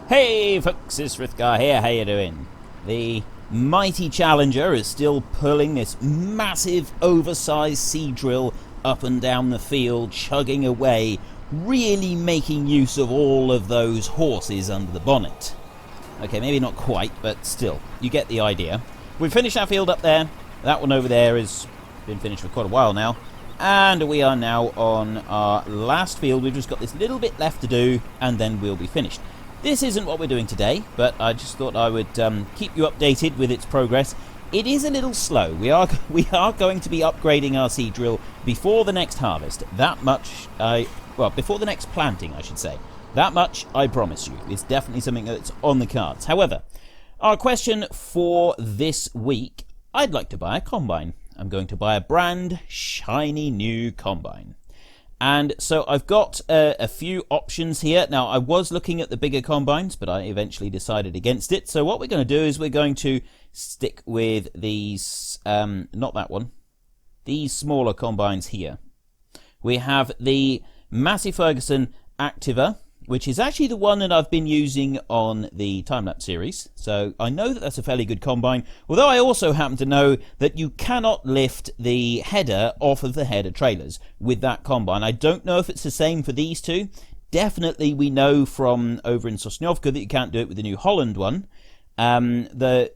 Hey folks, it's Frithgar here, how you doing? The mighty Challenger is still pulling this massive oversized seed drill up and down the field, chugging away, really making use of all of those horses under the bonnet. Okay, maybe not quite, but still, you get the idea. We've finished our field up there. That one over there has been finished for quite a while now. And we are now on our last field. We've just got this little bit left to do, and then we'll be finished. This isn't what we're doing today, but I just thought I would keep you updated with its progress. It is a little slow. We are going to be upgrading our seed drill before the next harvest. That much, before the next planting, I should say. That much, I promise you. It's definitely something that's on the cards. However, our question for this week, I'd like to buy a combine. I'm going to buy a brand shiny new combine. And so I've got a few options here. Now, I was looking at the bigger combines, but I eventually decided against it. So what we're going to do is we're going to stick with these, not that one, these smaller combines here. We have the Massey Ferguson Activa, which is actually the one that I've been using on the time-lapse series. So I know that that's a fairly good combine, although I also happen to know that you cannot lift the header off of the header trailers with that combine. I don't know if it's the same for these two. Definitely we know from over in Sosnovka that you can't do it with the New Holland one. The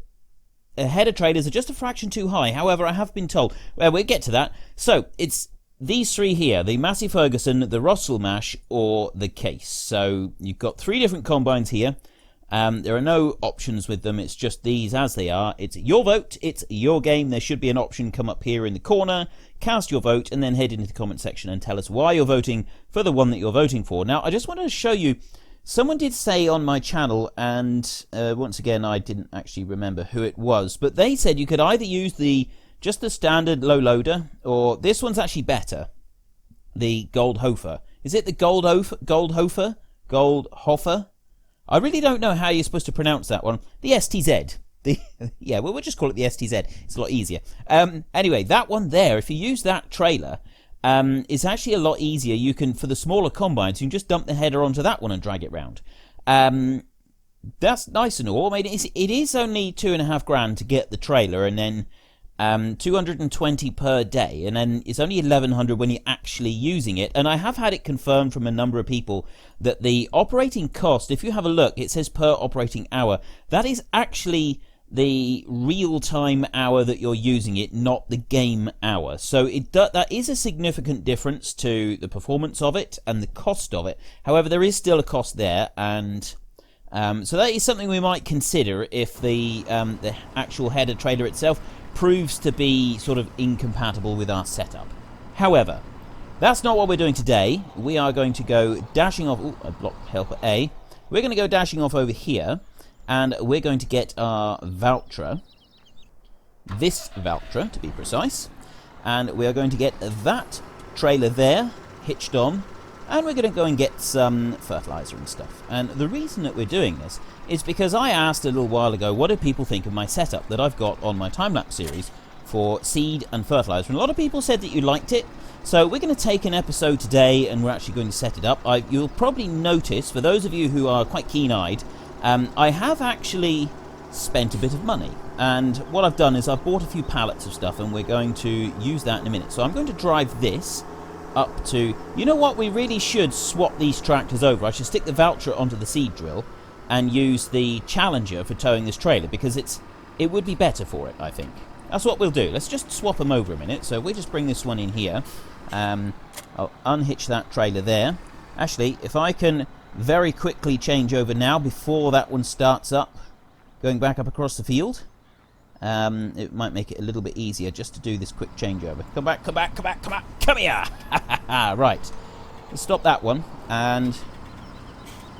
header trailers are just a fraction too high. However, I have been told, well, we'll get to that. So it's these three here, the Massey Ferguson, the Rostselmash, or the Case. So you've got three different combines here. There are no options with them. It's just these as they are. It's your vote. It's your game. There should be an option come up here in the corner. Cast your vote and then head into the comment section and tell us why you're voting for the one that you're voting for. Now, I just wanted to show you, someone did say on my channel, and once again, I didn't actually remember who it was, but they said you could either use just the standard low loader, or this one's actually better, the Goldhofer. Is it the Goldhofer? Goldhofer? I really don't know how you're supposed to pronounce that one. The STZ. Yeah, we'll just call it the STZ. It's a lot easier. Anyway, that one there, if you use that trailer, it's actually a lot easier. You can, for the smaller combines, you can just dump the header onto that one and drag it round. That's nice and all. I mean, it is only $2.5 to get the trailer, and then 220 per day, and then it's only 1100 when you're actually using it. And I have had it confirmed from a number of people that the operating cost, if you have a look, it says per operating hour. That is actually the real-time hour that you're using it, not the game hour. So that is a significant difference to the performance of it and the cost of it. However, there is still a cost there, and so that is something we might consider if the actual header trailer itself proves to be sort of incompatible with our setup. However, that's not what we're doing today. We are going to go dashing off. Ooh, I blocked helper A. We're going to go dashing off over here, and we're going to get our Valtra, this Valtra to be precise, and we are going to get that trailer there hitched on, and we're going to go and get some fertilizer and stuff. And the reason that we're doing this is because I asked a little while ago, what do people think of my setup that I've got on my time-lapse series for seed and fertilizer? And a lot of people said that you liked it. So we're going to take an episode today and we're actually going to set it up. You'll probably notice, for those of you who are quite keen-eyed, I have actually spent a bit of money. And what I've done is I've bought a few pallets of stuff, and we're going to use that in a minute. So I'm going to drive this up to, you know what, we really should swap these tractors over. I should stick the Valtra onto the seed drill and use the Challenger for towing this trailer, because it would be better for it, I think. That's what we'll do. Let's just swap them over a minute. So we just bring this one in here. I'll unhitch that trailer there. Actually, if I can very quickly change over now before that one starts up, going back up across the field, it might make it a little bit easier just to do this quick changeover. Come back, come back, come back, come back, come here! Right, let's stop that one, and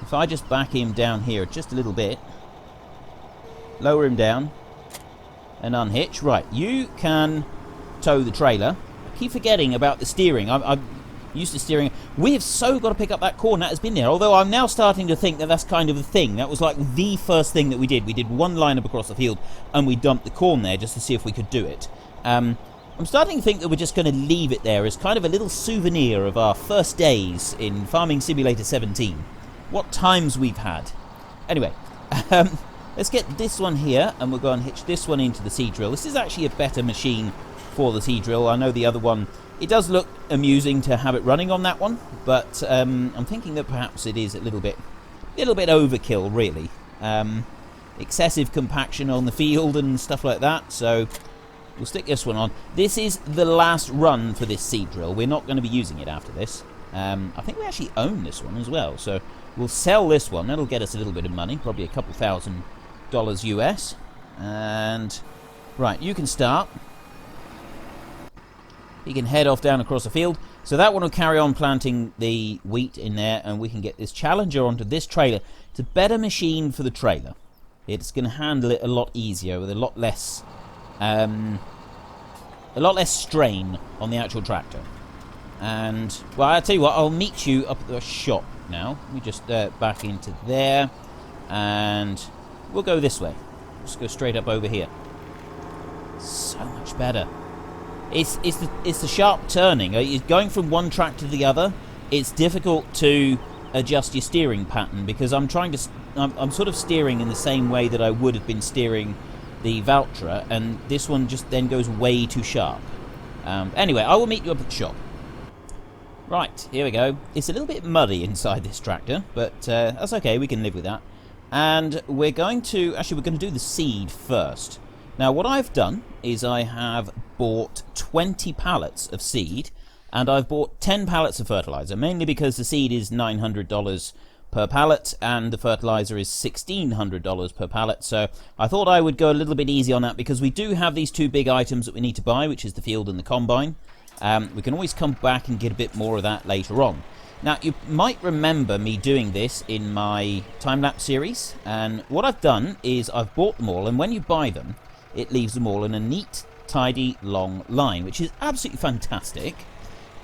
if I just back him down here just a little bit, lower him down, and unhitch. Right, you can tow the trailer. I keep forgetting about the steering. I'm used to steering. We have so got to pick up that corn that has been there, although I'm now starting to think that that's kind of a thing. That was like the first thing that we did. We did one line-up across the field and we dumped the corn there just to see if we could do it. I'm starting to think that we're just going to leave it there as kind of a little souvenir of our first days in Farming Simulator 17. What times we've had. Anyway, let's get this one here, and we'll go and hitch this one into the seed drill. This is actually a better machine for the seed drill. I know the other one, it does look amusing to have it running on that one, but I'm thinking that perhaps it is a little bit overkill, really. Excessive compaction on the field and stuff like that, so we'll stick this one on. This is the last run for this seed drill. We're not going to be using it after this. I think we actually own this one as well, so we'll sell this one. That'll get us a little bit of money, probably a couple $1,000 US. And right, you can start. You can head off down across the field. So that one will carry on planting the wheat in there, and we can get this Challenger onto this trailer. It's a better machine for the trailer. It's going to handle it a lot easier with a lot less strain on the actual tractor. And, well, I'll tell you what, I'll meet you up at the shop now. Let me just back into there, and we'll go this way. Just go straight up over here. So much better. It's the sharp turning. Going from one track to the other, it's difficult to adjust your steering pattern, because I'm sort of steering in the same way that I would have been steering the Valtra, and this one just then goes way too sharp. Anyway, I will meet you up at the shop. Right, here we go. It's a little bit muddy inside this tractor, but that's okay, we can live with that. And we're going to do the seed first. Now, what I've done is I have bought 20 pallets of seed, and I've bought 10 pallets of fertilizer, mainly because the seed is $900 per pallet, and the fertilizer is $1,600 per pallet, so I thought I would go a little bit easy on that, because we do have these two big items that we need to buy, which is the field and the combine. We can always come back and get a bit more of that later on. Now, you might remember me doing this in my time-lapse series, and what I've done is I've bought them all, and when you buy them, it leaves them all in a neat, tidy, long line, which is absolutely fantastic.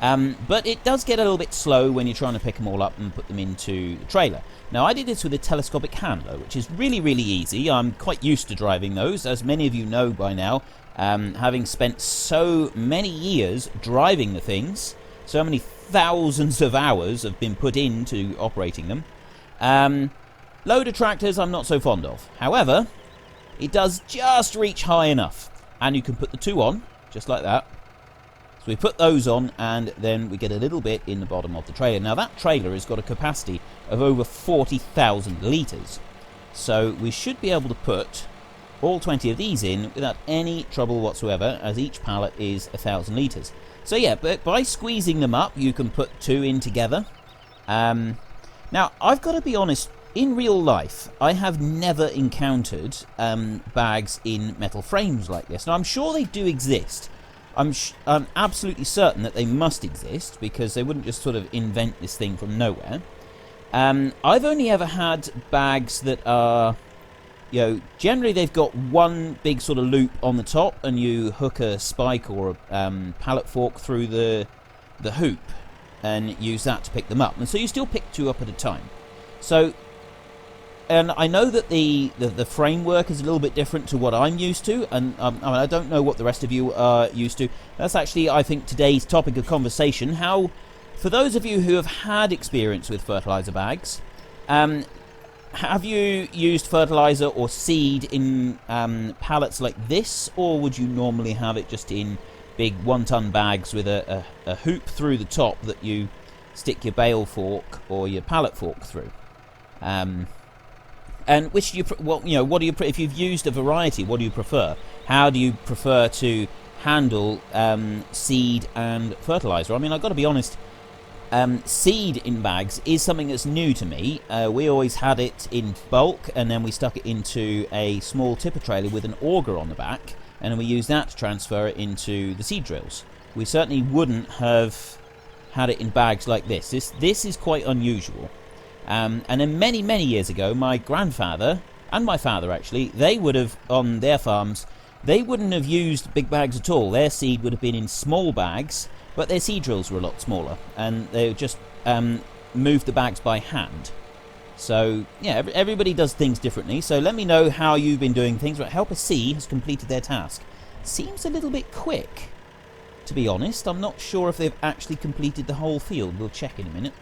But it does get a little bit slow when you're trying to pick them all up and put them into the trailer. Now, I did this with a telescopic handler, which is really, really easy. I'm quite used to driving those, as many of you know by now, having spent so many years driving the things. So many thousands of hours have been put into operating them. Loader tractors I'm not so fond of. However, it does just reach high enough, and you can put the two on, just like that. So we put those on, and then we get a little bit in the bottom of the trailer. Now, that trailer has got a capacity of over 40,000 litres. So we should be able to put all 20 of these in without any trouble whatsoever, as each pallet is 1,000 litres. So yeah, but by squeezing them up, you can put two in together. Now, I've got to be honest, in real life, I have never encountered bags in metal frames like this. Now, I'm sure they do exist. I'm absolutely certain that they must exist, because they wouldn't just sort of invent this thing from nowhere. I've only ever had bags that are, generally they've got one big sort of loop on the top, and you hook a spike or a pallet fork through the hoop and use that to pick them up. And so you still pick two up at a time. So, and I know that the framework is a little bit different to what I'm used to, and I don't know what the rest of you are used to. That's actually, I think, today's topic of conversation. How, for those of you who have had experience with fertilizer bags, have you used fertilizer or seed in pallets like this, or would you normally have it just in big 1-ton bags with a hoop through the top that you stick your bale fork or your pallet fork through? And which do you, what do you, if you've used a variety, what do you prefer? How do you prefer to handle seed and fertilizer? I mean, I've got to be honest, seed in bags is something that's new to me. We always had it in bulk, and then we stuck it into a small tipper trailer with an auger on the back, and then we used that to transfer it into the seed drills. We certainly wouldn't have had it in bags like this. This is quite unusual. And then many, many years ago, my grandfather, and my father actually, they would have, on their farms, they wouldn't have used big bags at all. Their seed would have been in small bags, but their seed drills were a lot smaller, and they would just move the bags by hand. So, yeah, everybody does things differently, so let me know how you've been doing things. Right, Helper C has completed their task. Seems a little bit quick, to be honest. I'm not sure if they've actually completed the whole field. We'll check in a minute.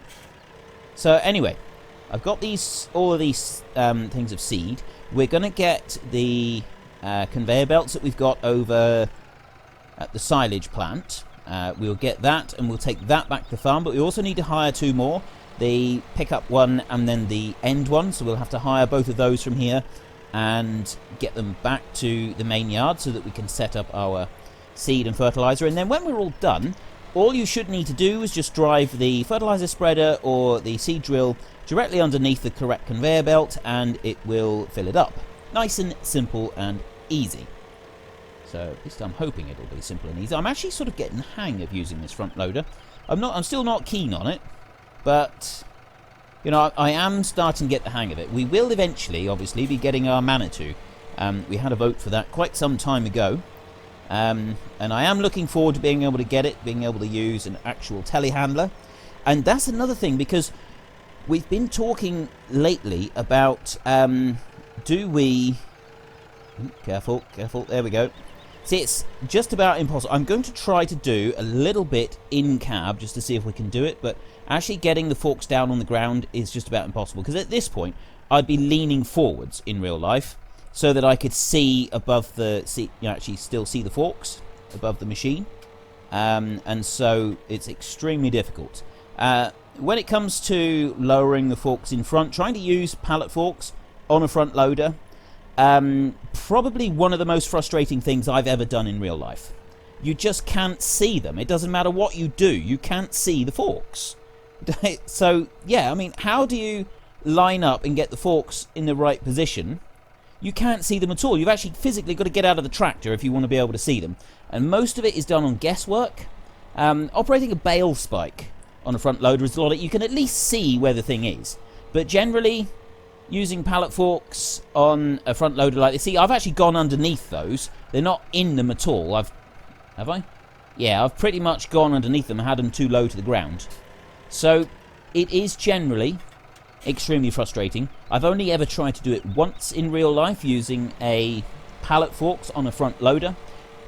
So, anyway, I've got all of these things of seed. We're going to get the conveyor belts that we've got over at the silage plant. We'll get that, and we'll take that back to the farm, but we also need to hire 2 more. The pickup one and then the end one, so we'll have to hire both of those from here and get them back to the main yard so that we can set up our seed and fertilizer. And then when we're all done, all you should need to do is just drive the fertilizer spreader or the seed drill directly underneath the correct conveyor belt, and it will fill it up. Nice and simple and easy. So at least I'm hoping it'll be simple and easy. I'm actually sort of getting the hang of using this front loader. I'm still not keen on it, but you know, I am starting to get the hang of it. We will eventually, obviously, be getting our Manitou. We had a vote for that quite some time ago. And I am looking forward to being able to get it, being able to use an actual telehandler. And that's another thing, because we've been talking lately about, do we... Careful, there we go. See, it's just about impossible. I'm going to try to do a little bit in cab just to see if we can do it, but actually getting the forks down on the ground is just about impossible, because at this point I'd be leaning forwards in real life so that I could see above the seat, you know, actually still see the forks above the machine, and so it's extremely difficult. When it comes to lowering the forks in front, trying to use pallet forks on a front loader, probably one of the most frustrating things I've ever done in real life. You just can't see them. It doesn't matter what you do, you can't see the forks. So yeah, I mean, how do you line up and get the forks in the right position? You can't see them at all. You've actually physically got to get out of the tractor if you want to be able to see them, and most of it is done on guesswork. Operating a bale spike on a front loader is a lot of, you can at least see where the thing is, but generally using pallet forks on a front loader like this, see, I've actually gone underneath those. They're not in them at all. Have I? Yeah, I've pretty much gone underneath them and had them too low to the ground. So it is generally extremely frustrating. I've only ever tried to do it once in real life using a pallet forks on a front loader,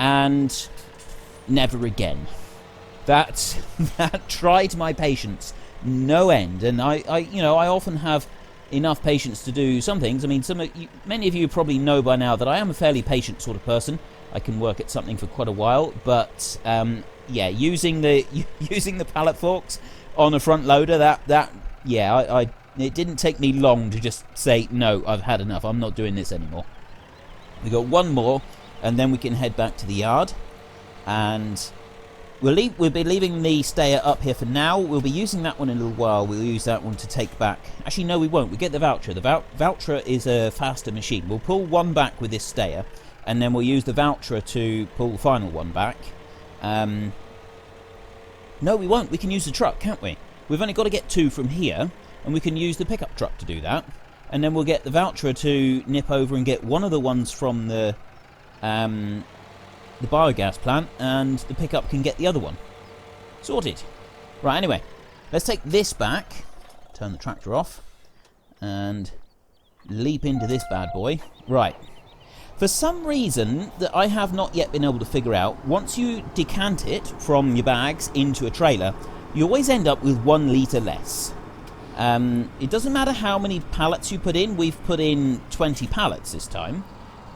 and never again. That tried my patience no end, and I often have enough patience to do some things. I mean, many of you probably know by now that I am a fairly patient sort of person. I can work at something for quite a while, but yeah, using the pallet forks on a front loader, it didn't take me long to just say, no, I've had enough, I'm not doing this anymore. We got one more, and then we can head back to the yard, and we'll be leaving the Steyr up here for now. We'll be using that one in a little while. We'll use that one to take back. Actually, no, we won't. We get the Voucher. The Voucher is a faster machine. We'll pull one back with this Steyr, and then we'll use the Voucher to pull the final one back. No, we won't. We can use the truck, can't we? We've only got to get 2 from here, and we can use the pickup truck to do that. And then we'll get the Voucher to nip over and get one of the ones from the biogas plant, and the pickup can get the other one. Sorted. Right, anyway, let's take this back, turn the tractor off, and leap into this bad boy. Right. For some reason that I have not yet been able to figure out, once you decant it from your bags into a trailer, you always end up with 1 litre less. It doesn't matter how many pallets you put in. We've put in 20 pallets this time.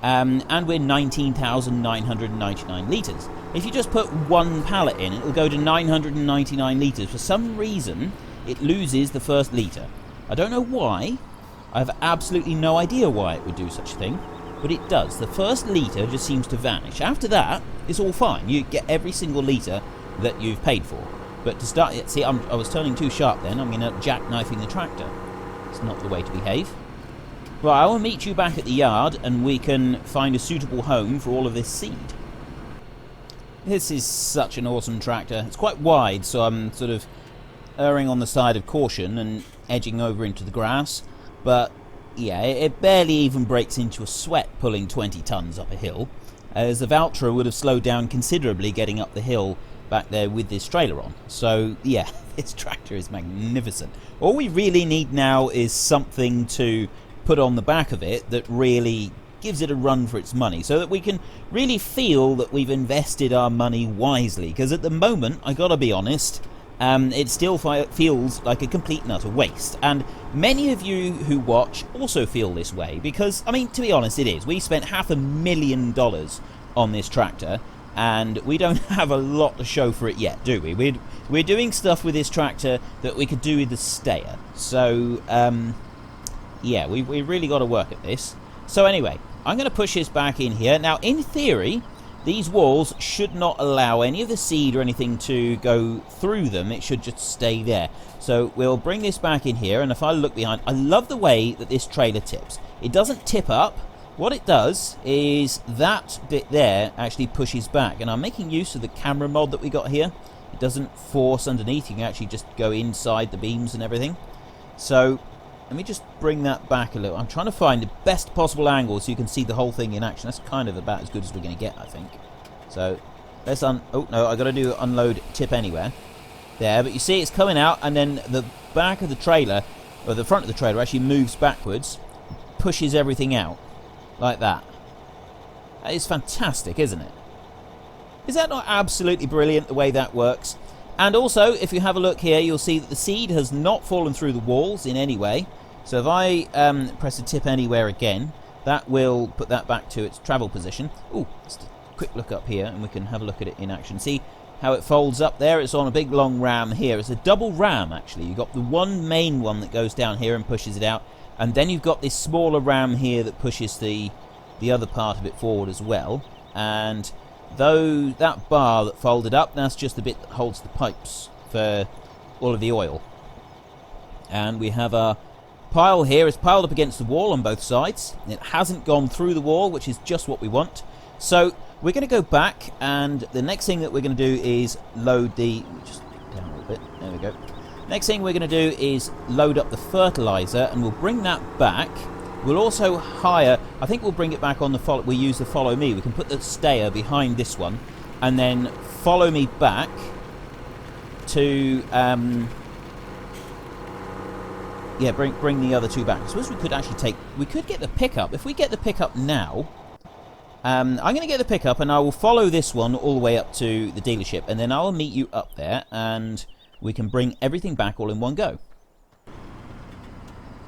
And we're 19,999 litres. If you just put 1 pallet in, it'll go to 999 litres. For some reason, it loses the first litre. I don't know why. I have absolutely no idea why it would do such a thing, but it does. The first litre just seems to vanish. After that, it's all fine. You get every single litre that you've paid for. But to start, see, I was turning too sharp then. I'm going to jackknifing the tractor. It's not the way to behave. Right, I will meet you back at the yard, and we can find a suitable home for all of this seed. This is such an awesome tractor. It's quite wide, so I'm sort of erring on the side of caution and edging over into the grass. But yeah, it barely even breaks into a sweat pulling 20 tons up a hill, as the Valtra would have slowed down considerably getting up the hill back there with this trailer on. So yeah, this tractor is magnificent. All we really need now is something to put on the back of it that really gives it a run for its money, so that we can really feel that we've invested our money wisely. Because at the moment, I gotta be honest, it still feels like a complete and utter waste. And many of you who watch also feel this way because, I mean, to be honest, it is. We spent $500,000 on this tractor, and we don't have a lot to show for it yet, do we? We're doing stuff with this tractor that we could do with the Steyr. So, yeah, we really got to work at this. So anyway, I'm going to push this back in here. Now, in theory, these walls should not allow any of the seed or anything to go through them. It should just stay there. So we'll bring this back in here, and if I look behind, I love the way that this trailer tips. It doesn't tip up. What it does is that bit there actually pushes back, and I'm making use of the camera mod that we got here. It doesn't force underneath. You can actually just go inside the beams and everything. So let me just bring that back a little. I'm trying to find the best possible angle so you can see the whole thing in action. That's kind of about as good as we're going to get, I think. So let's oh no, I got to do unload tip anywhere. There, but you see it's coming out, and then the back of the trailer, or the front of the trailer, actually moves backwards, pushes everything out like that. That is fantastic, isn't it? Is that not absolutely brilliant the way that works? And also, if you have a look here, you'll see that the seed has not fallen through the walls in any way. So if I press the tip anywhere again, that will put that back to its travel position. Ooh, just a quick look up here, and we can have a look at it in action. See how it folds up there? It's on a big long ram here. It's a double ram, actually. You've got the one main one that goes down here and pushes it out, and then you've got this smaller ram here that pushes the other part of it forward as well. And though that bar that folded up, that's just the bit that holds the pipes for all of the oil. And we have a pile here. It's piled up against the wall on both sides. It hasn't gone through the wall, which is just what we want. So we're going to go back, and the next thing that we're going to do is load the... Just down a little bit. There we go. Next thing we're going to do is load up the fertilizer, and we'll bring that back. We'll also hire... I think we'll bring it back on the follow... We use the follow me. We can put the Steyr behind this one, and then follow me back to... yeah, bring the other two back. I suppose we could actually take... We could get the pickup. If we get the pickup now... I'm going to get the pickup, and I will follow this one all the way up to the dealership, and then I'll meet you up there, and we can bring everything back all in one go.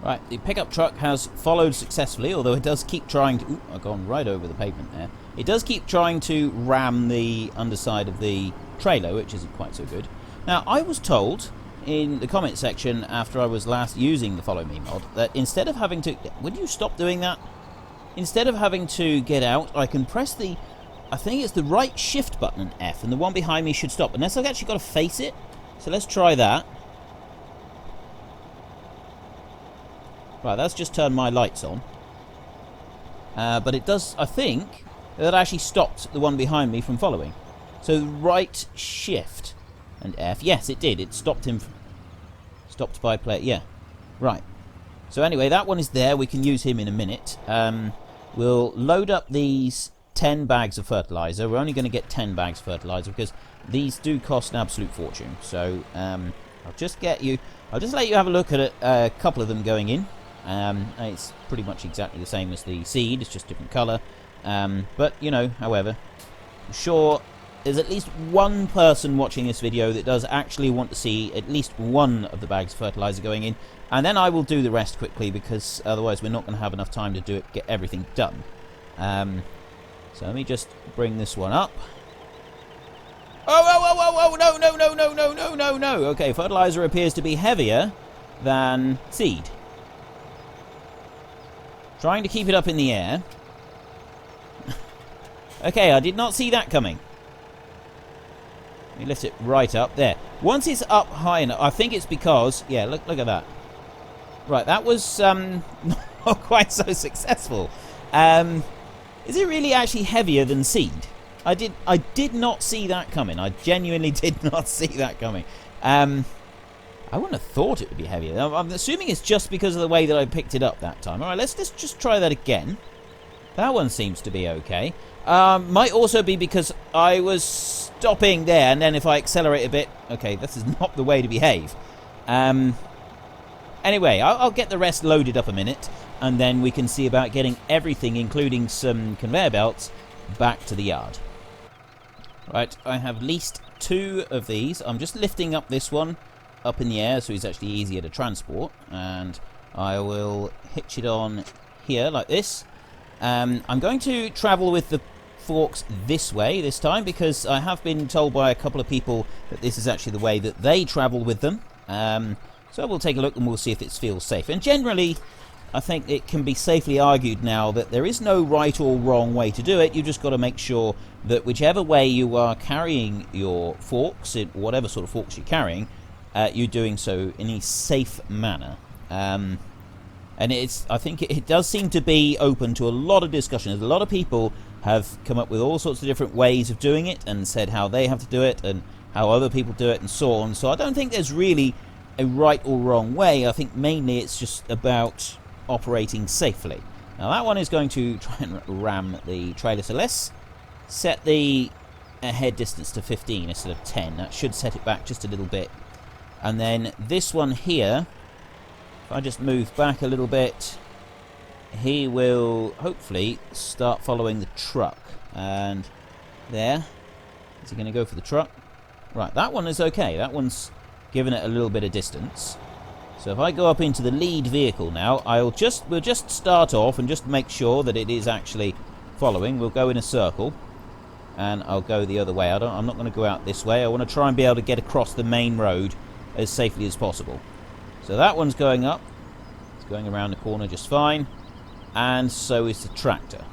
Right, the pickup truck has followed successfully, although it does keep trying to... Ooh, I've gone right over the pavement there. It does keep trying to ram the underside of the trailer, which isn't quite so good. Now, I was told in the comment section after I was last using the Follow Me mod that instead of having to... Would you stop doing that? Instead of having to get out, I can press the... I think it's the right shift button and F, and the one behind me should stop. Unless I've actually got to face it. So let's try that. Right, that's just turned my lights on. But it does, I think, that actually stopped the one behind me from following. So right shift and F. Yes, it did. It stopped him. Stopped by play. Yeah. Right. So anyway, that one is there. We can use him in a minute. We'll load up these 10 bags of fertilizer. We're only going to get 10 bags of fertilizer because these do cost an absolute fortune. So I'll just let you have a look at a couple of them going in. It's pretty much exactly the same as the seed. It's just different colour. But, you know, however, I'm sure there's at least one person watching this video that does actually want to see at least one of the bags of fertilizer going in. And then I will do the rest quickly because otherwise we're not going to have enough time to do it, get everything done. So let me just bring this one up. Oh, no. Okay, fertilizer appears to be heavier than seed. Trying to keep it up in the air. Okay, I did not see that coming. Let me lift it right up there. Once it's up high enough, I think it's because... Yeah, look at that. Right, that was not quite so successful. Is it really actually heavier than seed? I did not see that coming. I genuinely did not see that coming. I wouldn't have thought it would be heavier. I'm assuming it's just because of the way that I picked it up that time. Alright, let's just try that again. That one seems to be okay. Might also be because I was stopping there, and then if I accelerate a bit... Okay, this is not the way to behave. Anyway, I'll get the rest loaded up a minute, and then we can see about getting everything, including some conveyor belts, back to the yard. Right, I have leased 2 of these. I'm just lifting up this one up in the air so he's actually easier to transport, and I will hitch it on here like this. I'm going to travel with the forks this way this time, because I have been told by a couple of people that this is actually the way that they travel with them. So we'll take a look and we'll see if it feels safe. And generally, I think it can be safely argued now that there is no right or wrong way to do it. You've just got to make sure that whichever way you are carrying your forks, in whatever sort of forks you're carrying, you're doing so in a safe manner. And I think it does seem to be open to a lot of discussion. A lot of people have come up with all sorts of different ways of doing it and said how they have to do it and how other people do it and so on. So I don't think there's really a right or wrong way. I think mainly it's just about operating safely. Now that one is going to try and ram the trailer, so let's set the head distance to 15 instead of 10. That should set it back just a little bit. And then this one here, if I just move back a little bit, he will hopefully start following the truck. And there, is he going to go for the truck? Right, that one is okay. That one's given it a little bit of distance. So if I go up into the lead vehicle now, we'll just start off and just make sure that it is actually following. We'll go in a circle, and I'll go the other way. I'm not going to go out this way. I want to try and be able to get across the main road as safely as possible. So that one's going up. It's going around the corner just fine. And so is the tractor.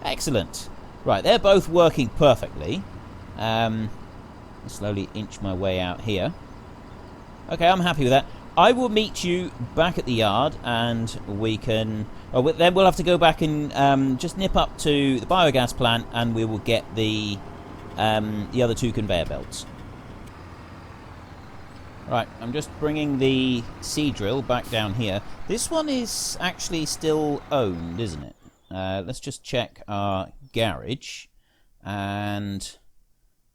Excellent. Right, they're both working perfectly. I'll slowly inch my way out here. Okay, I'm happy with that. I will meet you back at the yard, and we can... Oh, then we'll have to go back and just nip up to the biogas plant, and we will get the other 2 conveyor belts. Right, I'm just bringing the seed drill back down here. This one is actually still owned, isn't it? Let's just check our garage, and...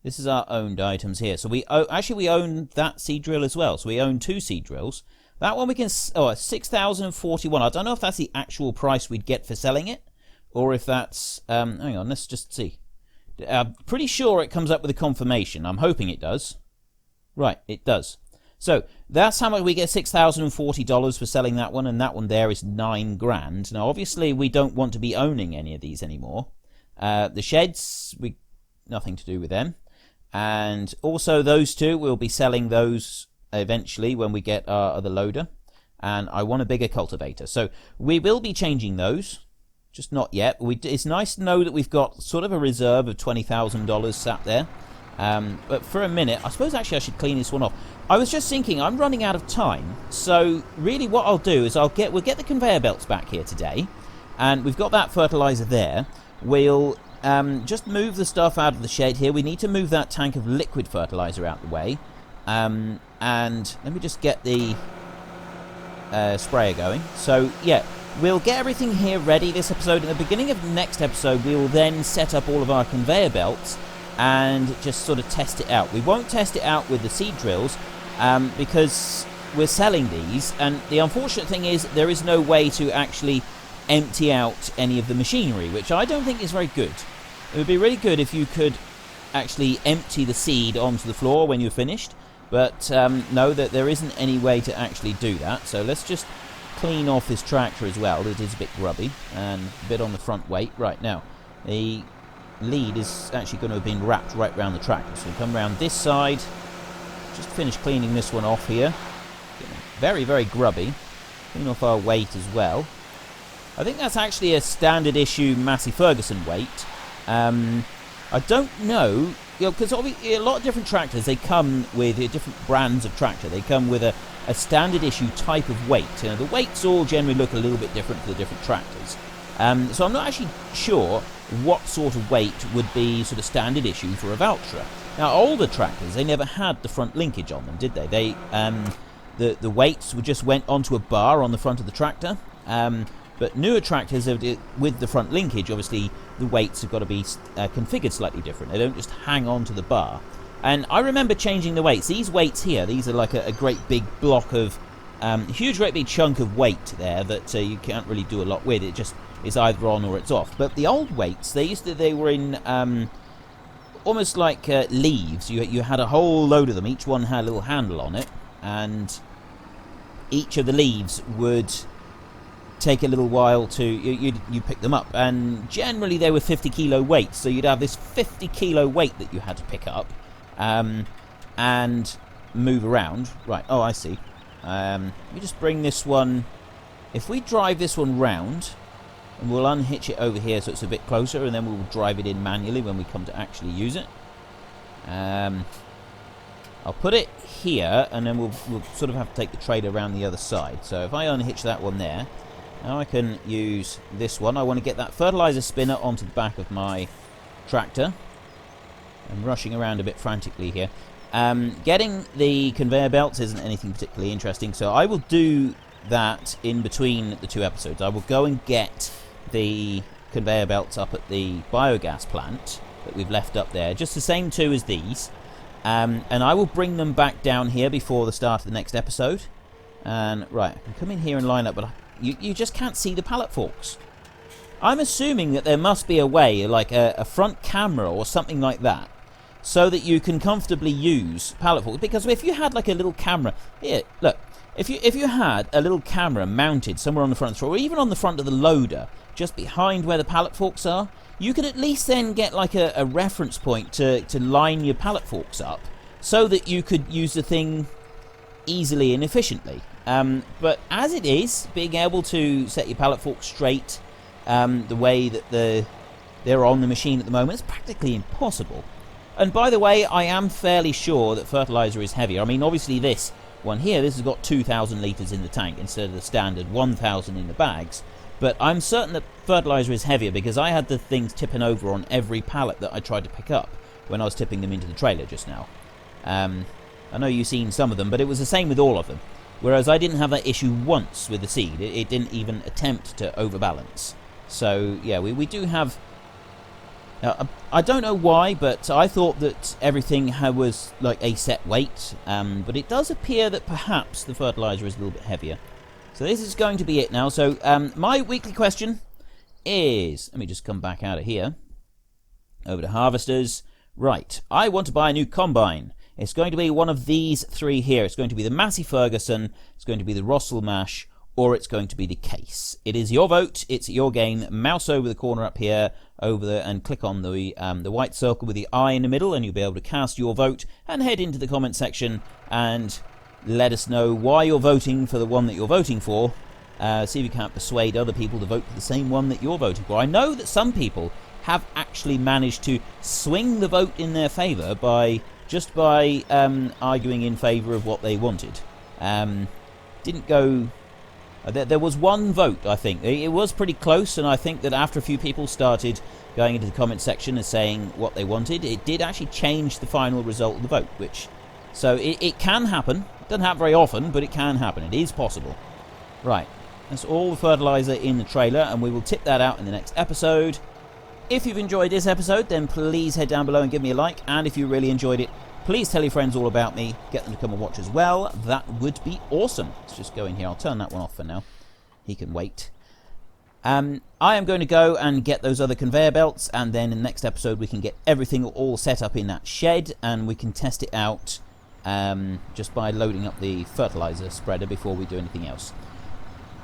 This is our owned items here. So we own that seed drill as well. So we own 2 seed drills. That one we can... Oh, 6,041. I don't know if that's the actual price we'd get for selling it, or if that's... hang on, let's just see. I'm pretty sure it comes up with a confirmation. I'm hoping it does. Right, it does. So that's how much we get, $6,040 for selling that one, and that one there is $9,000. Now, obviously, we don't want to be owning any of these anymore. The sheds, nothing to do with them. And also those 2, we'll be selling those eventually when we get our other loader. And I want a bigger cultivator. So we will be changing those, just not yet. It's nice to know that we've got sort of a reserve of $20,000 sat there. But for a minute, I suppose actually I should clean this one off. I was just thinking, I'm running out of time. So really what I'll do is we'll get the conveyor belts back here today. And we've got that fertilizer there. We'll... just move the stuff out of the shed here. We need to move that tank of liquid fertilizer out the way. And let me just get the sprayer going. So, yeah, we'll get everything here ready this episode. In the beginning of the next episode, we will then set up all of our conveyor belts and just sort of test it out. We won't test it out with the seed drills because we're selling these. And the unfortunate thing is there is no way to actually empty out any of the machinery, which I don't think is very good. It would be really good if you could actually empty the seed onto the floor when you're finished, but no, that there isn't any way to actually do that. So let's just clean off this tractor as well. It is a bit grubby and a bit on the front weight. Right, now the lead is actually going to have been wrapped right around the tractor, so we come around this side, just finish cleaning this one off here. Very, very grubby. Clean off our weight as well. I think that's actually a standard issue Massey Ferguson weight. I don't know, because obviously a lot of different tractors, they come with different brands of tractor. They come with a standard issue type of weight. The weights all generally look a little bit different for the different tractors. So I'm not actually sure what sort of weight would be sort of standard issue for a Valtra. Now, older tractors, they never had the front linkage on them, did they? The weights just went onto a bar on the front of the tractor. But newer tractors, with the front linkage, obviously the weights have got to be configured slightly different. They don't just hang on to the bar. And I remember changing the weights. These weights here, these are like a great big block of, huge great big chunk of weight there that you can't really do a lot with. It just is either on or it's off. But the old weights, they were in, almost like leaves. You had a whole load of them. Each one had a little handle on it, and each of the leaves would take a little while to you pick them up, and generally they were 50 kilo weight, so you'd have this 50 kilo weight that you had to pick up and move around. Right, oh I see. We just bring this one, if we drive this one round, and we'll unhitch it over here so it's a bit closer, and then we'll drive it in manually when we come to actually use it. I'll put it here, and then we'll sort of have to take the trailer around the other side. So if I unhitch that one there, now I can use this one. I want to get that fertilizer spinner onto the back of my tractor. I'm rushing around a bit frantically here. Getting the conveyor belts isn't anything particularly interesting, so I will do that in between the 2 episodes. I will go and get the conveyor belts up at the biogas plant that we've left up there, just the same 2 as these, and I will bring them back down here before the start of the next episode. And right, I can come in here and line up, but you just can't see the pallet forks. I'm assuming that there must be a way, like a front camera or something like that, so that you can comfortably use pallet forks. Because if you had like a little camera, here, look, if you had a little camera mounted somewhere on the front, or even on the front of the loader, just behind where the pallet forks are, you could at least then get like a reference point to line your pallet forks up, so that you could use the thing easily and efficiently. But as it is, being able to set your pallet forks straight the way that they're on the machine at the moment is practically impossible. And by the way, I am fairly sure that fertilizer is heavier. I mean, obviously this one here, this has got 2,000 litres in the tank instead of the standard 1,000 in the bags. But I'm certain that fertilizer is heavier because I had the things tipping over on every pallet that I tried to pick up when I was tipping them into the trailer just now. I know you've seen some of them, but it was the same with all of them. Whereas I didn't have that issue once with the seed. It didn't even attempt to overbalance. So, yeah, we do have... I don't know why, but I thought that everything was like a set weight. But it does appear that perhaps the fertilizer is a little bit heavier. So this is going to be it now. So my weekly question is... Let me just come back out of here. Over to harvesters. Right, I want to buy a new combine. It's going to be one of these 3 here. It's going to be the Massey Ferguson, it's going to be the Rostselmash, or it's going to be the Case. It is your vote, it's your game. Mouse over the corner up here, and click on the white circle with the eye in the middle, and you'll be able to cast your vote, and head into the comment section, and let us know why you're voting for the one that you're voting for. See if you can't persuade other people to vote for the same one that you're voting for. I know that some people have actually managed to swing the vote in their favour by arguing in favour of what they wanted. Didn't go... There was one vote, I think. It was pretty close, and I think that after a few people started going into the comment section and saying what they wanted, it did actually change the final result of the vote. So it can happen. It doesn't happen very often, but it can happen. It is possible. Right, that's all the fertilizer in the trailer, and we will tip that out in the next episode. If you've enjoyed this episode, then please head down below and give me a like. And if you really enjoyed it, please tell your friends all about me. Get them to come and watch as well. That would be awesome. Let's just go in here. I'll turn that one off for now. He can wait. I am going to go and get those other conveyor belts. And then in the next episode, we can get everything all set up in that shed. And we can test it out just by loading up the fertilizer spreader before we do anything else.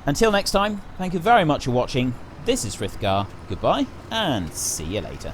Until next time, thank you very much for watching. This is Frithgar. Goodbye, and see you later.